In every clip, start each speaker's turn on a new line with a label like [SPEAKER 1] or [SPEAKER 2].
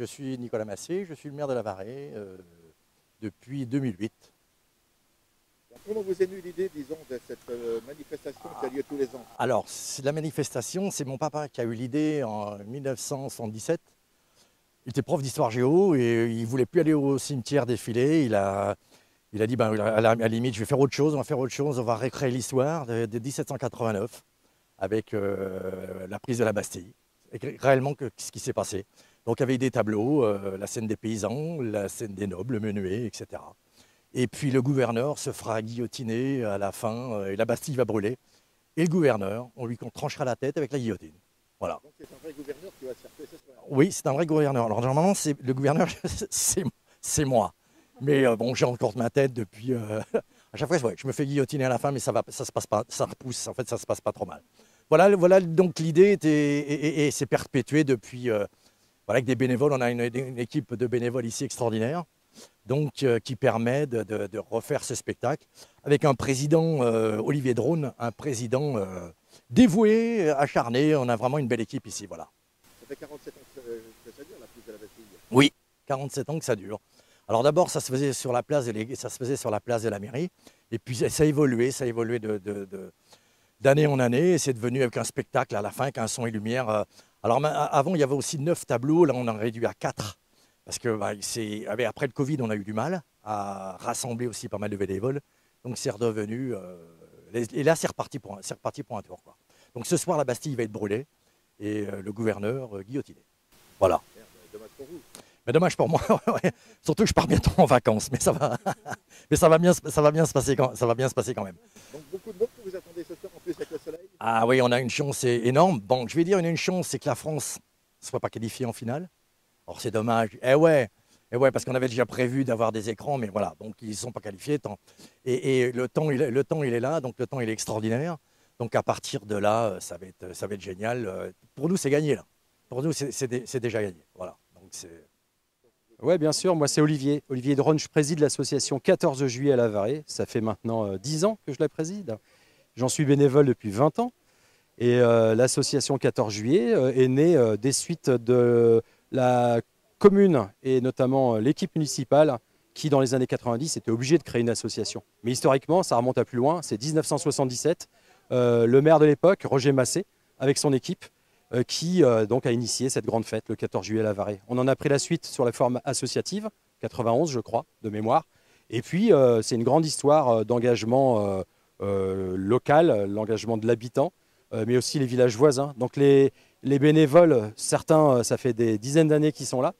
[SPEAKER 1] je suis Nicolas Massé, je suis le maire de La Varrée depuis 2008.
[SPEAKER 2] Comment vous est venue l'idée, disons, de cette manifestation qui a lieu tous les ans?
[SPEAKER 1] Alors, la manifestation, c'est mon papa qui a eu l'idée en 1977. Il était prof d'histoire géo et il voulait plus aller au cimetière défiler. Il a dit, ben, à la limite, je vais faire autre chose, on va récréer l'histoire de 1789 avec la prise de la Bastille. Et réellement, ce qui s'est passé. Donc, il y avait des tableaux, la scène des paysans, la scène des nobles, le menuet, etc. Et puis, le gouverneur se fera guillotiner à la fin et la Bastille va brûler. Et le gouverneur, on lui tranchera la tête avec la guillotine. Voilà.
[SPEAKER 2] Donc, c'est un vrai gouverneur qui va se faire tuer ce soir?
[SPEAKER 1] Oui, c'est un vrai gouverneur. Alors, normalement, le gouverneur, c'est moi. Mais bon, j'ai encore ma tête depuis. À chaque fois, ouais, je me fais guillotiner à la fin, mais ça se passe pas, ça repousse. En fait, ça se passe pas trop mal. Voilà donc l'idée et s'est perpétuée depuis. Voilà, avec des bénévoles, on a une équipe de bénévoles ici extraordinaire, donc qui permet de refaire ce spectacle avec un président Olivier Drone, un président dévoué, acharné. On a vraiment une belle équipe ici, voilà.
[SPEAKER 2] Ça fait 47 ans que ça dure, la prise de la Bastille?
[SPEAKER 1] Oui, 47 ans que ça dure. Alors d'abord, ça se faisait sur la place de la mairie, et puis ça a évolué d'année en année, et c'est devenu avec un spectacle à la fin, avec un son et lumière. Alors avant, il y avait aussi 9 tableaux, là on en a réduit à 4, parce que après le Covid, on a eu du mal à rassembler aussi pas mal de bénévoles, donc c'est redevenu, et là c'est reparti pour un tour, quoi. Donc ce soir, la Bastille va être brûlée, et le gouverneur guillotiné. Voilà.
[SPEAKER 2] Dommage pour vous.
[SPEAKER 1] Mais dommage pour moi, ouais. Surtout que je pars bientôt en vacances, mais ça va, mais ça va bien se passer quand même.
[SPEAKER 2] Donc beaucoup de monde que vous attendez ce soir, en plus avec le soleil?
[SPEAKER 1] Ah oui, on a une chance énorme. Bon, je vais dire une chance, c'est que la France ne soit pas qualifiée en finale. Or c'est dommage. Eh ouais, parce qu'on avait déjà prévu d'avoir des écrans, mais voilà, donc ils ne sont pas qualifiés. Et le temps, il est là, donc le temps il est extraordinaire. Donc à partir de là, ça va être génial. Pour nous, c'est gagné là. Pour nous, c'est déjà gagné. Voilà. Donc c'est.
[SPEAKER 3] Oui, bien sûr. Moi, c'est Olivier Drone. Je préside l'association 14 juillet à La Varrée. Ça fait maintenant 10 ans que je la préside. J'en suis bénévole depuis 20 ans. Et l'association 14 juillet est née des suites de la commune et notamment l'équipe municipale qui, dans les années 90, était obligée de créer une association. Mais historiquement, ça remonte à plus loin. C'est 1977. Le maire de l'époque, Roger Massé, avec son équipe, qui donc a initié cette grande fête le 14 juillet à La Varrée. On en a pris la suite sur la forme associative, 91 je crois, de mémoire. Et puis c'est une grande histoire d'engagement local, l'engagement de l'habitant, mais aussi les villages voisins. Donc les bénévoles, certains, ça fait des dizaines d'années qu'ils sont là.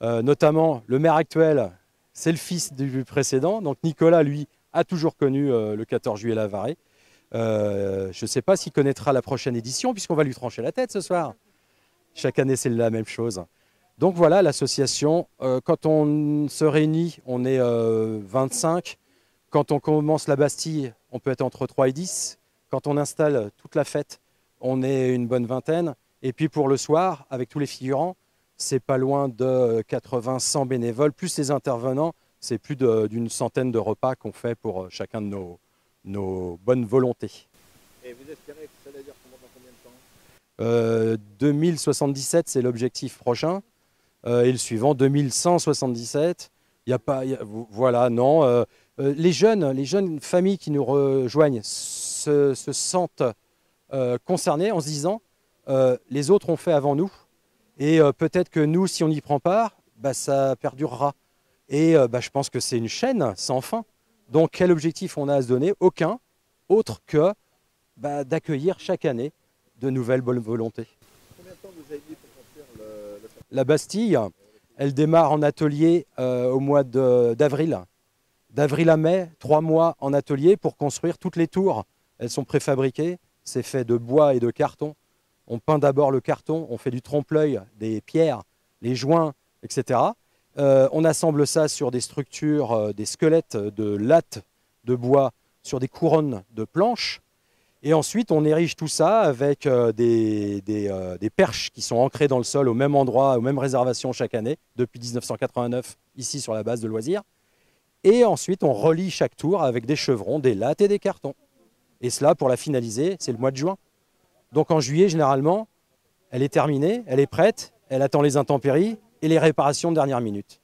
[SPEAKER 3] Notamment le maire actuel, c'est le fils du précédent. Donc Nicolas, lui, a toujours connu le 14 juillet à La Varrée. Je ne sais pas s'il connaîtra la prochaine édition, puisqu'on va lui trancher la tête ce soir. Chaque année, c'est la même chose. Donc voilà, l'association, quand on se réunit, on est 25. Quand on commence la Bastille, on peut être entre 3 et 10. Quand on installe toute la fête, on est une bonne vingtaine. Et puis pour le soir, avec tous les figurants, c'est pas loin de 80-100 bénévoles, plus les intervenants. C'est plus d'une centaine de repas qu'on fait pour chacun de nos bonnes volontés.
[SPEAKER 2] Et vous espérez que ça va durer dans combien de temps?
[SPEAKER 3] 2077, c'est l'objectif prochain. Et le suivant, 2177. Voilà, non. Les jeunes familles qui nous rejoignent se sentent concernées en se disant les autres ont fait avant nous. Et peut-être que nous, si on y prend part, ça perdurera. Et je pense que c'est une chaîne sans fin. Donc, quel objectif on a à se donner? Aucun, autre que d'accueillir chaque année de nouvelles bonnes volontés.
[SPEAKER 2] Combien de temps vous avez mis pour construire
[SPEAKER 3] La Bastille, elle démarre en atelier au mois d'avril. D'avril à mai, 3 mois en atelier pour construire toutes les tours. Elles sont préfabriquées, c'est fait de bois et de carton. On peint d'abord le carton, on fait du trompe-l'œil, des pierres, les joints, etc. On assemble ça sur des structures, des squelettes de lattes de bois sur des couronnes de planches. Et ensuite, on érige tout ça avec des perches qui sont ancrées dans le sol au même endroit, aux mêmes réservations chaque année, depuis 1989, ici sur la base de loisirs. Et ensuite, on relie chaque tour avec des chevrons, des lattes et des cartons. Et cela, pour la finaliser, c'est le mois de juin. Donc en juillet, généralement, elle est terminée, elle est prête, elle attend les intempéries, et les réparations de dernière minute.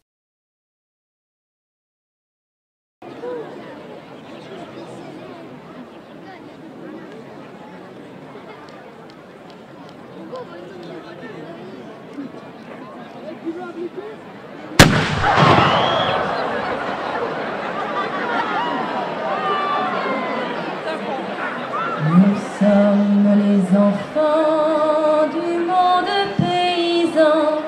[SPEAKER 4] Nous sommes les enfants du monde paysan,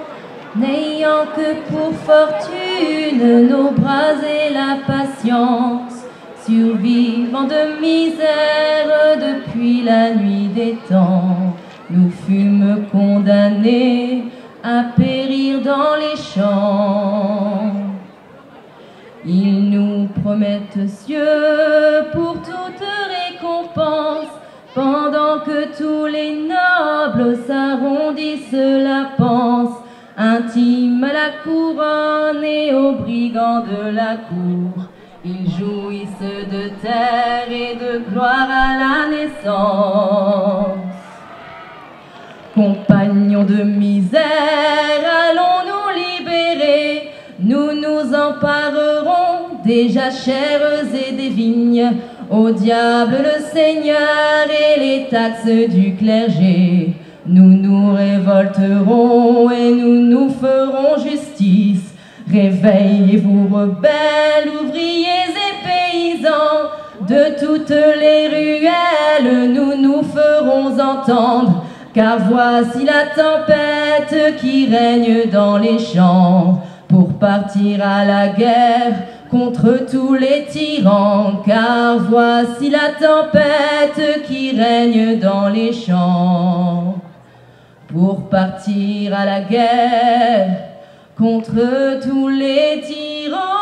[SPEAKER 4] n'ayant que pour fortune nos bras et la patience, survivant de misère depuis la nuit des temps. Nous fûmes condamnés à périr dans les champs. Ils nous promettent cieux pour toute récompense, pendant que tous les nobles s'arrondissent la panse, intiment à la couronne et aux brigands de la cour. Ils jouissent de terre et de gloire à la naissance. Compagnons de misère, allons nous libérer, nous nous emparerons des jachères et des vignes, au diable le Seigneur et les taxes du clergé. Nous nous révolterons et nous nous ferons justice. Réveillez-vous rebelles, ouvriers et paysans, de toutes les ruelles nous nous ferons entendre. Car voici la tempête qui règne dans les champs, pour partir à la guerre contre tous les tyrans. Car voici la tempête qui règne dans les champs, pour partir à la guerre contre tous les tyrans.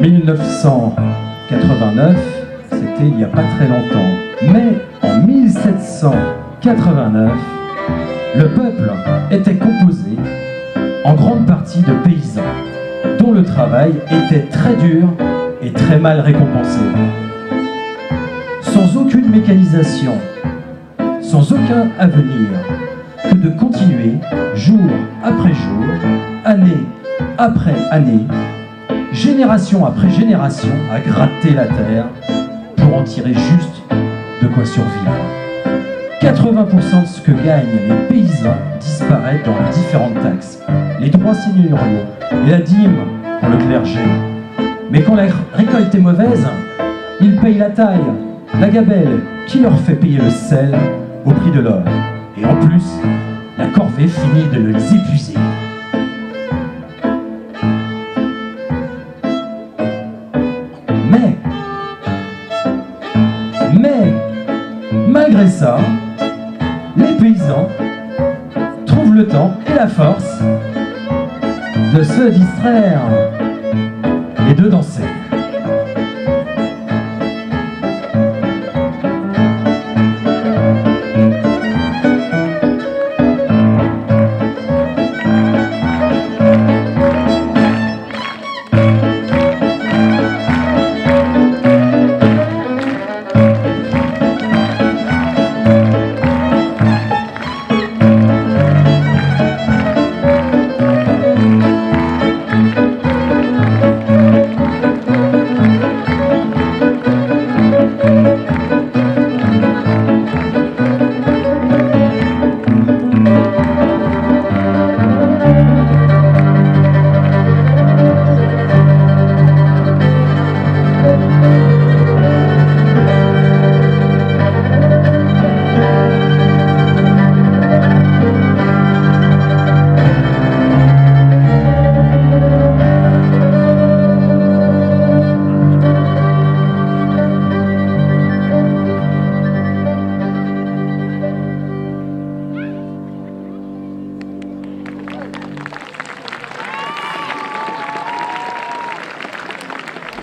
[SPEAKER 3] 1989, c'était il n'y a pas très longtemps, mais en 1789, le peuple était composé en grande partie de paysans, dont le travail était très dur et très mal récompensé. Sans aucune mécanisation, sans aucun avenir, que de continuer, jour après jour, année après année, génération après génération, à gratter la terre pour en tirer juste de quoi survivre. 80% de ce que gagnent les paysans disparaît dans les différentes taxes, les droits seigneuriaux et la dîme pour le clergé. Mais quand la récolte est mauvaise, ils payent la taille, la gabelle qui leur fait payer le sel au prix de l'or. Et en plus, la corvée finit de les épuiser. Mais, malgré ça, les paysans trouvent le temps et la force de se distraire et de danser.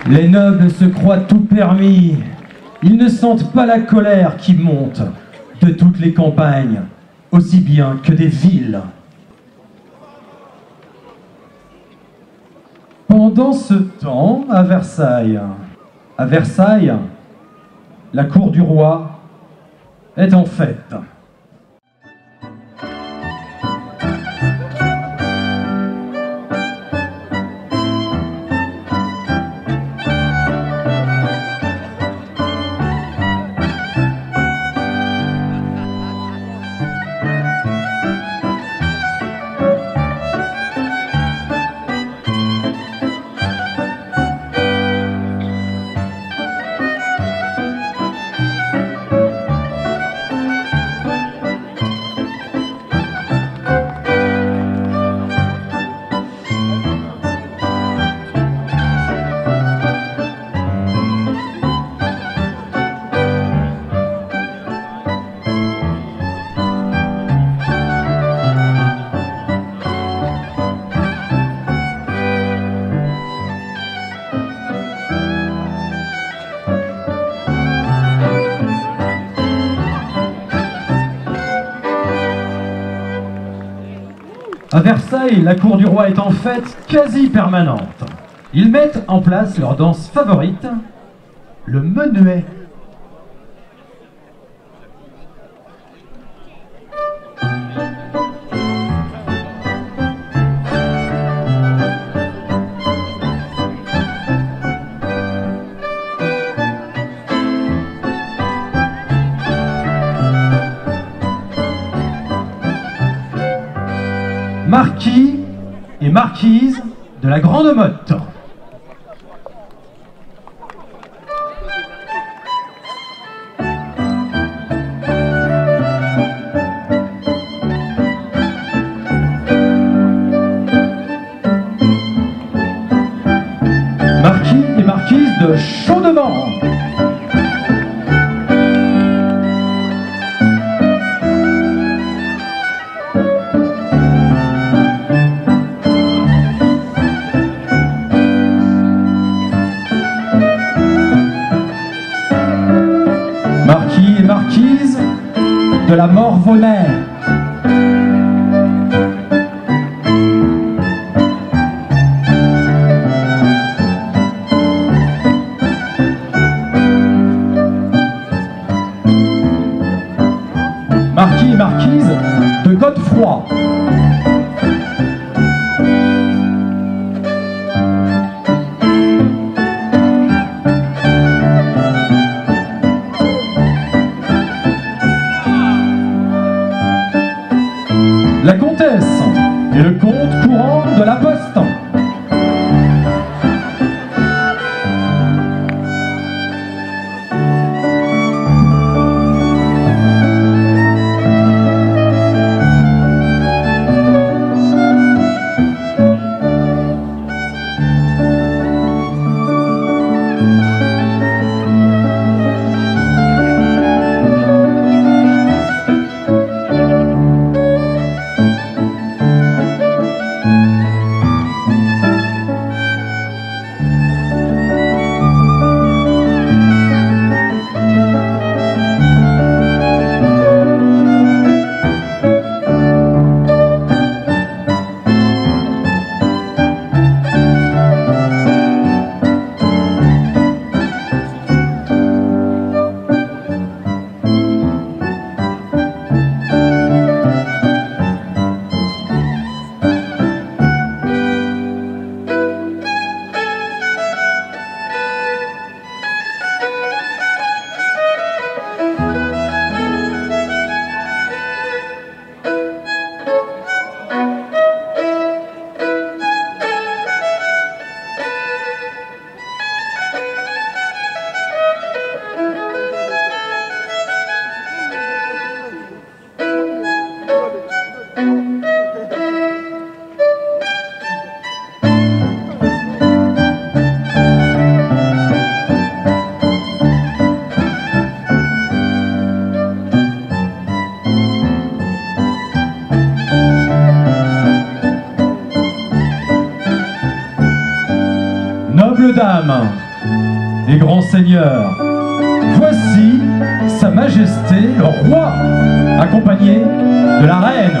[SPEAKER 3] Les nobles se croient tout permis. Ils ne sentent pas la colère qui monte de toutes les campagnes, aussi bien que des villes. Pendant ce temps, à Versailles, la cour du roi est en fête. À Versailles, la cour du roi est en fête quasi permanente. Ils mettent en place leur danse favorite, le menuet. Marquis et marquise de la Grande Motte. Marquis et marquise de Chaudement.
[SPEAKER 5] de la Morvonnais. Marquis et marquise de Godefroy. La comtesse et le comte courant de la Poste. Nobles dames et grands seigneurs, voici Sa Majesté le Roi, accompagné de la Reine.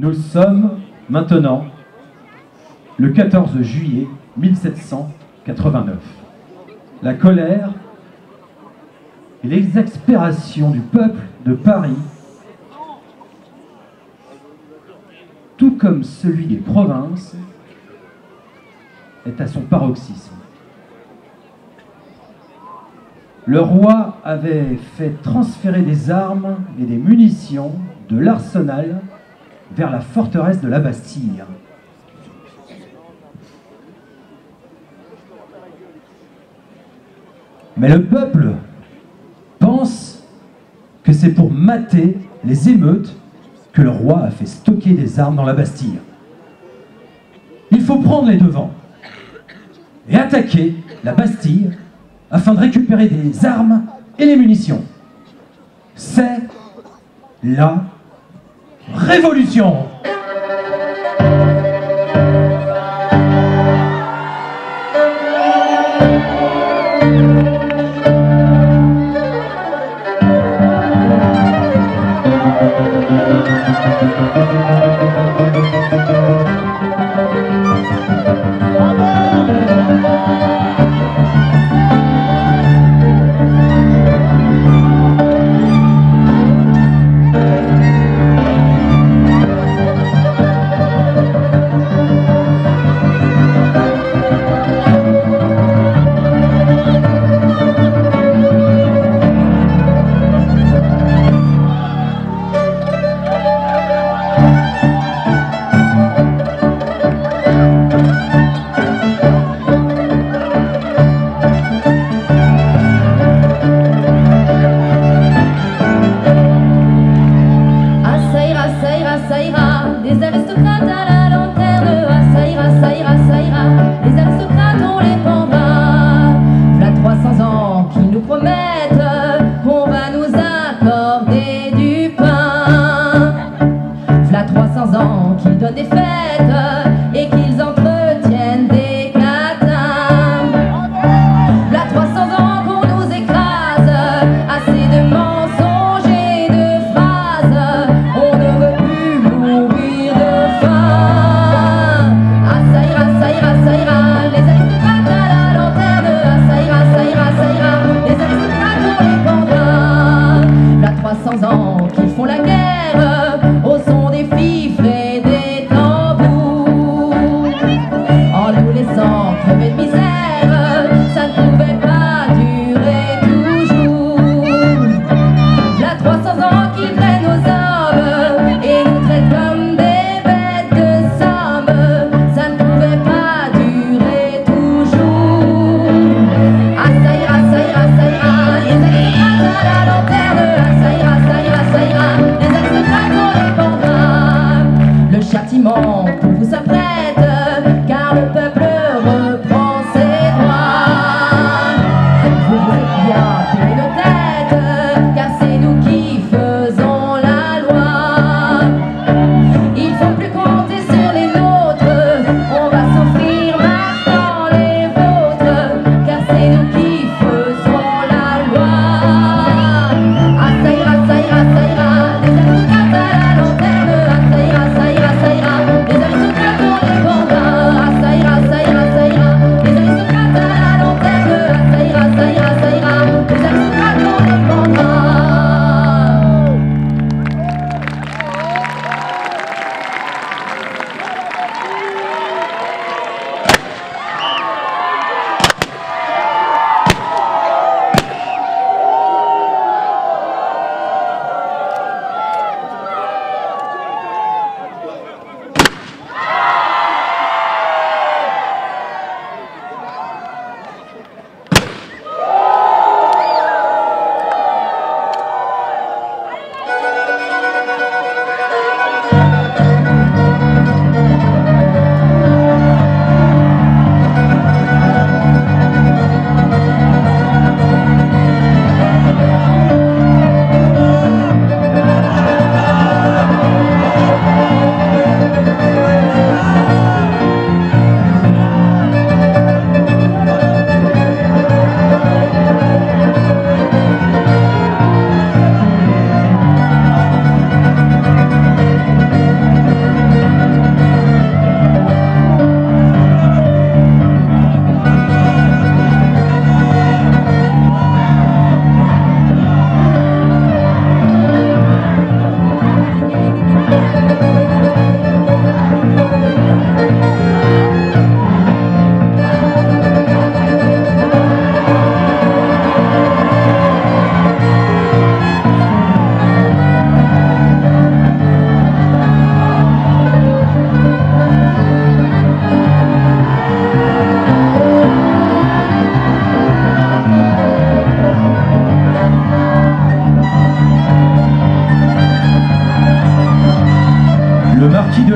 [SPEAKER 5] Nous sommes maintenant le 14 juillet 1789. La colère et l'exaspération du peuple de Paris, tout comme celui des provinces, est à son paroxysme. Le roi avait fait transférer des armes et des munitions de l'arsenal vers la forteresse de la Bastille. Mais le peuple pense que c'est pour mater les émeutes que le roi a fait stocker des armes dans la Bastille. Il faut prendre les devants et attaquer la Bastille afin de récupérer des armes et les munitions. C'est la révolution!
[SPEAKER 4] Ça ira,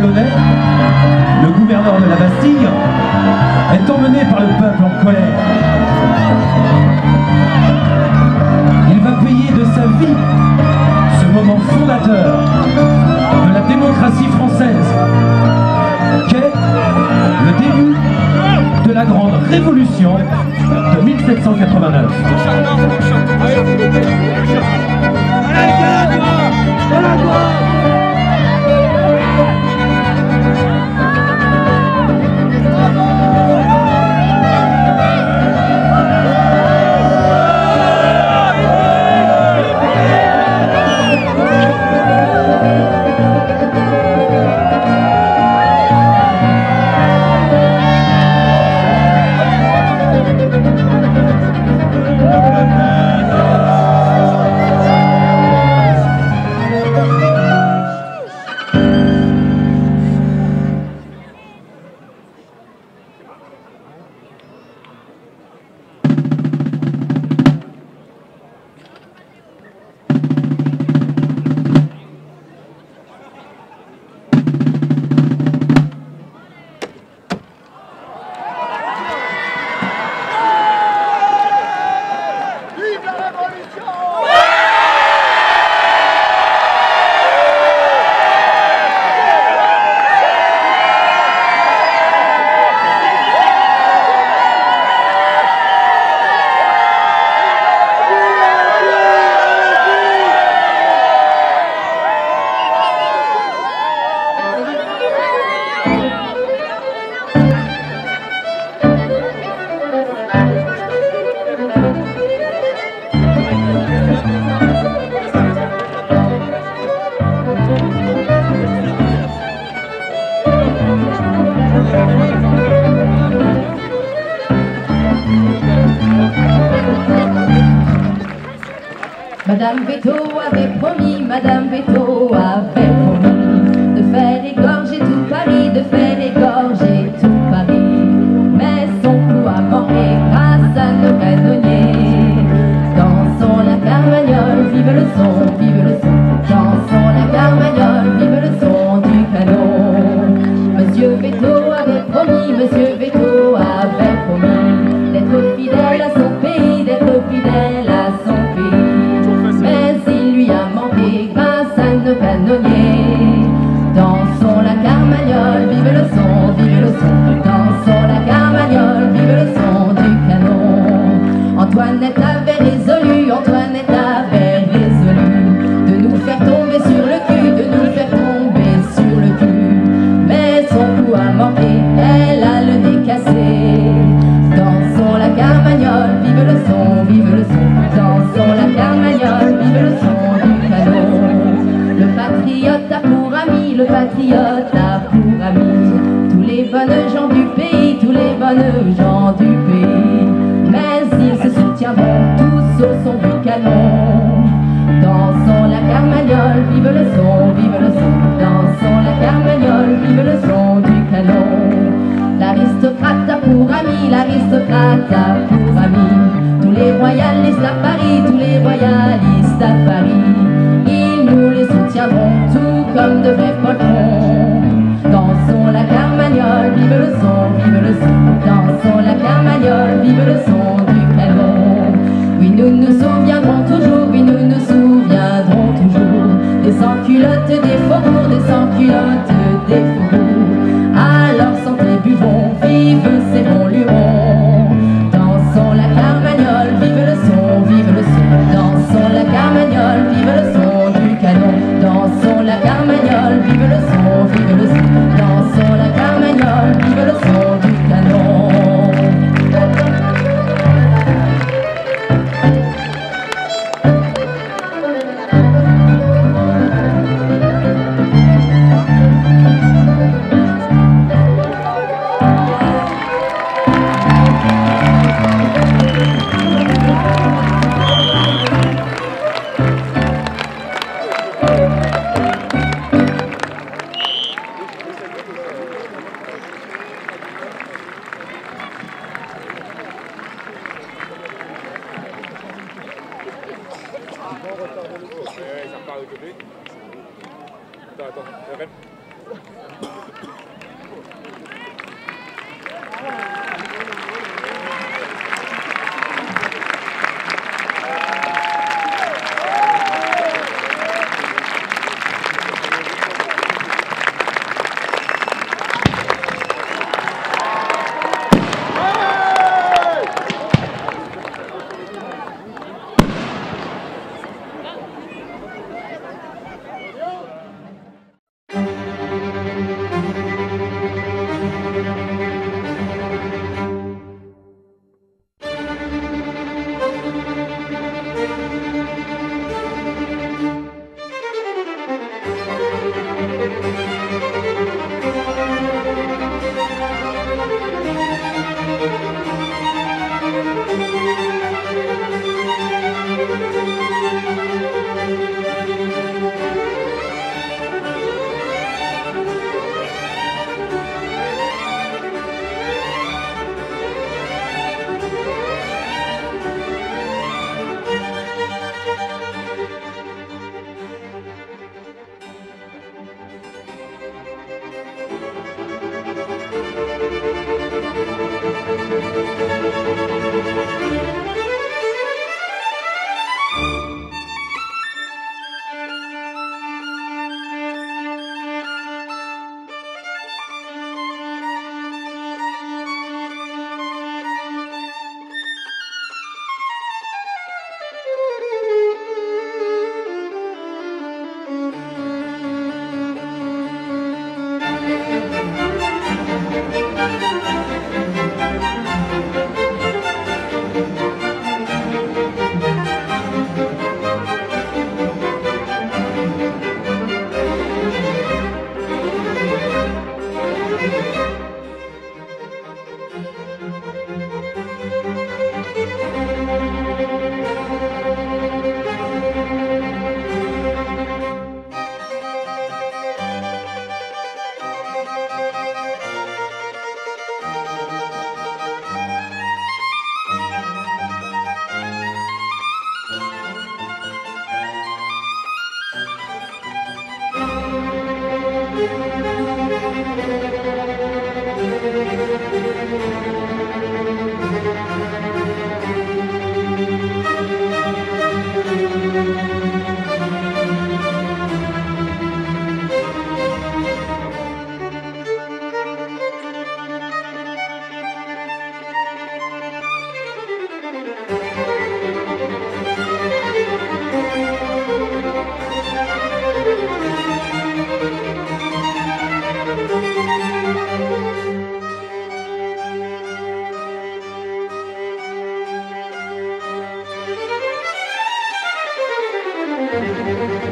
[SPEAKER 5] Delaunay, le gouverneur de la Bastille, est emmené par le peuple en colère. Il va payer de sa vie ce moment fondateur de la démocratie française, qu'est le début de la grande révolution de 1789.
[SPEAKER 4] Madame Veto avait promis, Madame Veto avait promis de faire égorger tout Paris, de faire égorger tout Paris. Mais son coup a manqué grâce à nos canonniers. Dansons la carmagnole, vive le son, vive le son. Dansons la carmagnole, vive le son du canon. Monsieur Veto avait promis, Monsieur Veto avait promis d'être fidèle à son pays, d'être fidèle à son pays. Mais il lui a manqué grâce à nos canonniers. Dansons la carmagnole, vive le son, vive le son. Dansons la carmagnole, vive le son du canon. Antoinette avait résolu, Antoinette avait résolu de nous faire tomber sur le cul, de nous faire tomber sur le cul. Mais son coup a manqué, elle a le nez cassé. Dansons la carmagnole, vive le son, vive le son. Dansons la carmagnole, vive le son du canon. Le patriote a pour ami, le patriote a pour ami tous les bonnes gens du pays, tous les bonnes gens du pays. Mais ils se soutiendront tous au son du canon. Dansons la carmagnole, vive le son, vive le son. Dansons la carmagnole, vive le son du canon. L'aristocrate a pour ami, l'aristocrate a pour ami tous les royalistes à Paris, tous les royalistes à Paris. Ils nous les soutiendront tout comme de vrais poltrons. Dansons la carmagnole, vive le son, vive le son. Dansons la carmagnole, vive le son du canon. Oui, nous nous souviendrons toujours, oui, nous nous souviendrons toujours des sans-culottes, des faubourgs, des sans-culottes, des faubourgs. Alors santé, buvons, vive ces bons lurons. Dansons la carmagnole, vive le son, vive le son. Dansons la carmagnole, vive le son du canon. Dansons la carmagnole, vive le son, vive le son. Dansons la carmagnole, vive le son du canon.
[SPEAKER 2] Ça me parle de côté. Attends,
[SPEAKER 6] Thank you.